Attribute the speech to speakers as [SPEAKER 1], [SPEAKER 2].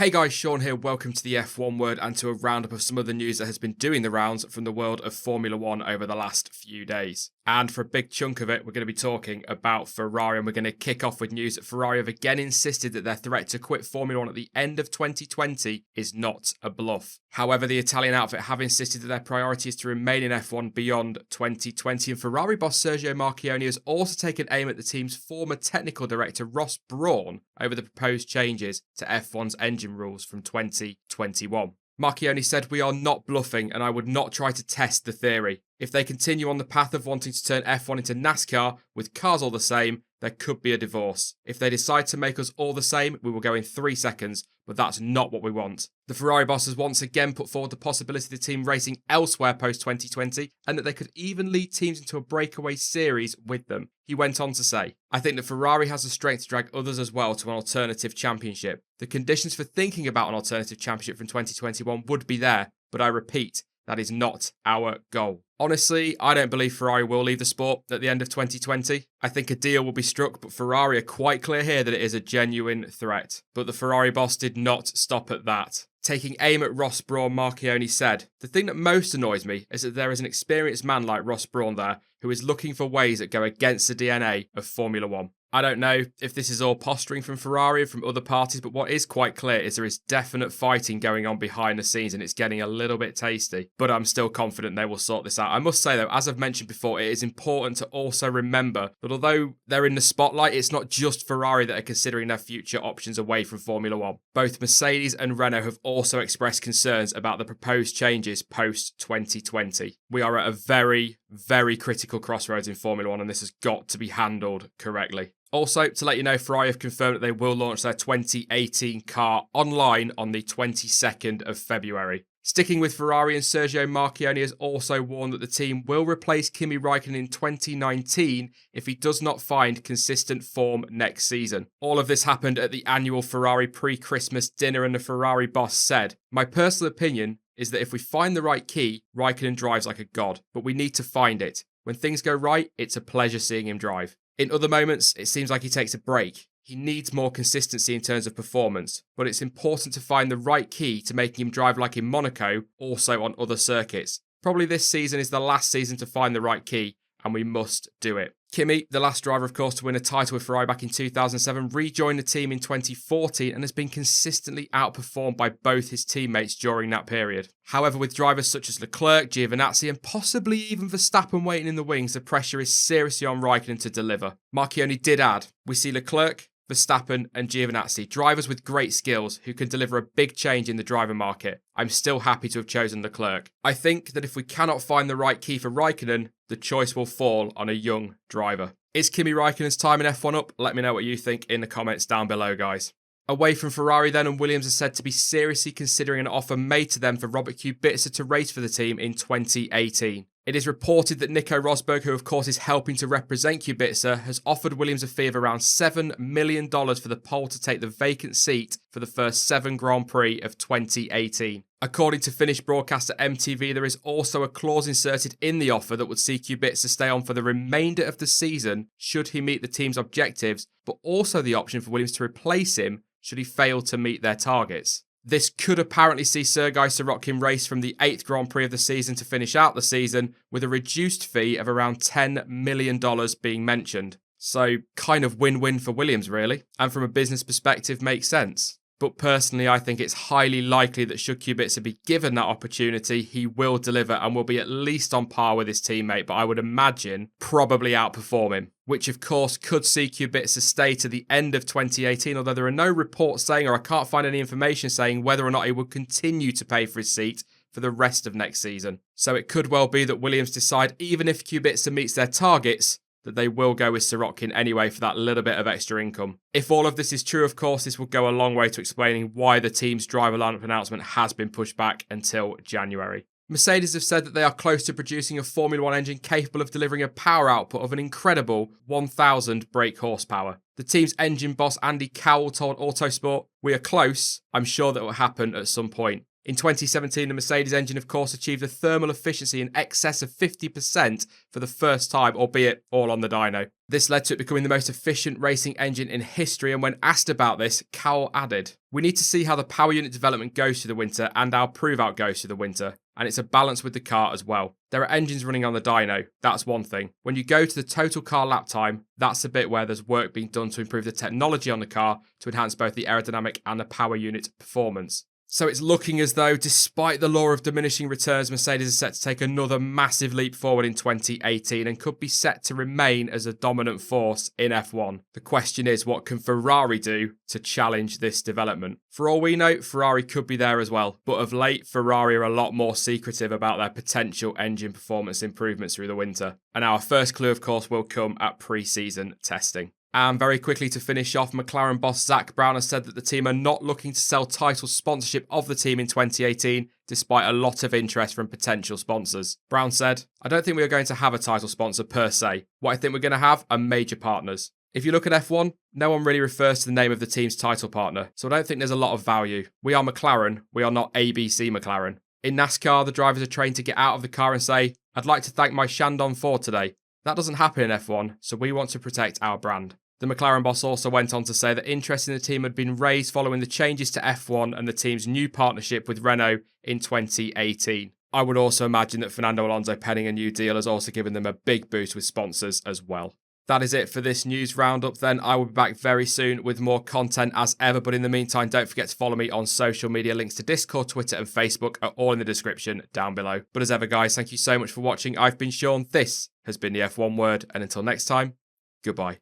[SPEAKER 1] Hey guys, Sean here, welcome to the F1 Word and to a roundup of some of the news that has been doing the rounds from the world of Formula 1 over the last few days. And for a big chunk of it, we're going to be talking about Ferrari, and we're going to kick off with news that Ferrari have again insisted that their threat to quit Formula 1 at the end of 2020 is not a bluff. However, the Italian outfit have insisted that their priority is to remain in F1 beyond 2020, and Ferrari boss Sergio Marchionne has also taken aim at the team's former technical director Ross Brawn over the proposed changes to F1's engine rules from 2021. Marchionne said, "We are not bluffing and I would not try to test the theory. If they continue on the path of wanting to turn F1 into NASCAR, with cars all the same, there could be a divorce. If they decide to make us all the same, we will go in 3 seconds, but that's not what we want." The Ferrari boss has once again put forward the possibility of the team racing elsewhere post-2020, and that they could even lead teams into a breakaway series with them. He went on to say, "I think that Ferrari has the strength to drag others as well to an alternative championship. The conditions for thinking about an alternative championship from 2021 would be there, but I repeat, that is not our goal." Honestly, I don't believe Ferrari will leave the sport at the end of 2020. I think a deal will be struck, but Ferrari are quite clear here that it is a genuine threat. But the Ferrari boss did not stop at that. Taking aim at Ross Brawn, Marchionne said, "The thing that most annoys me is that there is an experienced man like Ross Brawn there who is looking for ways that go against the DNA of Formula 1. I don't know if this is all posturing from Ferrari or from other parties, but what is quite clear is there is definite fighting going on behind the scenes and it's getting a little bit tasty. But I'm still confident they will sort this out. I must say though, as I've mentioned before, it is important to also remember that although they're in the spotlight, it's not just Ferrari that are considering their future options away from Formula 1. Both Mercedes and Renault have also expressed concerns about the proposed changes post-2020. We are at a very, very critical crossroads in Formula 1 and this has got to be handled correctly. Also, to let you know, Ferrari have confirmed that they will launch their 2018 car online on the 22nd of February. Sticking with Ferrari, and Sergio Marchionne has also warned that the team will replace Kimi Räikkönen in 2019 if he does not find consistent form next season. All of this happened at the annual Ferrari pre-Christmas dinner, and the Ferrari boss said, "My personal opinion is that if we find the right key, Räikkönen drives like a god, but we need to find it. When things go right, it's a pleasure seeing him drive. In other moments, it seems like he takes a break. He needs more consistency in terms of performance, but it's important to find the right key to making him drive like in Monaco, also on other circuits. Probably this season is the last season to find the right key, and we must do it." Kimi, the last driver of course to win a title with Ferrari back in 2007, rejoined the team in 2014 and has been consistently outperformed by both his teammates during that period. However, with drivers such as Leclerc, Giovinazzi and possibly even Verstappen waiting in the wings, the pressure is seriously on Raikkonen to deliver. Marchionne did add, "We see Leclerc, Verstappen and Giovinazzi, drivers with great skills who can deliver a big change in the driver market. I'm still happy to have chosen Leclerc. I think that if we cannot find the right key for Raikkonen, the choice will fall on a young driver." Is Kimi Räikkönen's time in F1 up? Let me know what you think in the comments down below, guys. Away from Ferrari then, and Williams are said to be seriously considering an offer made to them for Robert Kubica to race for the team in 2018. It is reported that Nico Rosberg, who of course is helping to represent Kubica, has offered Williams a fee of around $7 million for the Pole to take the vacant seat for the first 7 Grand Prix of 2018. According to Finnish broadcaster MTV, there is also a clause inserted in the offer that would see Kubica stay on for the remainder of the season should he meet the team's objectives, but also the option for Williams to replace him should he fail to meet their targets. This could apparently see Sergei Sorokin race from the 8th Grand Prix of the season to finish out the season, with a reduced fee of around $10 million being mentioned. So kind of win-win for Williams really, and from a business perspective makes sense. But personally, I think it's highly likely that should Kubica be given that opportunity, he will deliver and will be at least on par with his teammate, but I would imagine probably outperform him, which of course could see Kubica stay to the end of 2018, although there are no reports saying, or I can't find any information saying, whether or not he will continue to pay for his seat for the rest of next season. So it could well be that Williams decide, even if Kubica meets their targets, that they will go with Sorokin anyway for that little bit of extra income. If all of this is true, of course, this will go a long way to explaining why the team's driver lineup announcement has been pushed back until January. Mercedes have said that they are close to producing a Formula 1 engine capable of delivering a power output of an incredible 1,000 brake horsepower. The team's engine boss Andy Cowell told Autosport, "We are close. I'm sure that will happen at some point." In 2017, the Mercedes engine, of course, achieved a thermal efficiency in excess of 50% for the first time, albeit all on the dyno. This led to it becoming the most efficient racing engine in history, and when asked about this, Cowell added, "We need to see how the power unit development goes through the winter and our prove-out goes through the winter, and it's a balance with the car as well. There are engines running on the dyno, that's one thing. When you go to the total car lap time, that's the bit where there's work being done to improve the technology on the car to enhance both the aerodynamic and the power unit performance." So it's looking as though, despite the law of diminishing returns, Mercedes is set to take another massive leap forward in 2018 and could be set to remain as a dominant force in F1. The question is, what can Ferrari do to challenge this development? For all we know, Ferrari could be there as well, but of late, Ferrari are a lot more secretive about their potential engine performance improvements through the winter. And our first clue, of course, will come at pre-season testing. And very quickly to finish off, McLaren boss Zak Brown has said that the team are not looking to sell title sponsorship of the team in 2018, despite a lot of interest from potential sponsors. Brown said, "I don't think we are going to have a title sponsor per se. What I think we're going to have are major partners. If you look at F1, no one really refers to the name of the team's title partner, so I don't think there's a lot of value. We are McLaren, we are not ABC McLaren. In NASCAR, the drivers are trained to get out of the car and say, 'I'd like to thank my Shandong Ford today.' That doesn't happen in F1, so we want to protect our brand." The McLaren boss also went on to say that interest in the team had been raised following the changes to F1 and the team's new partnership with Renault in 2018. I would also imagine that Fernando Alonso penning a new deal has also given them a big boost with sponsors as well. That is it for this news roundup then. I will be back very soon with more content as ever, but in the meantime, don't forget to follow me on social media. Links to Discord, Twitter and Facebook are all in the description down below. But as ever, guys, thank you so much for watching. I've been Sean, this has been the F1 Word, and until next time, goodbye.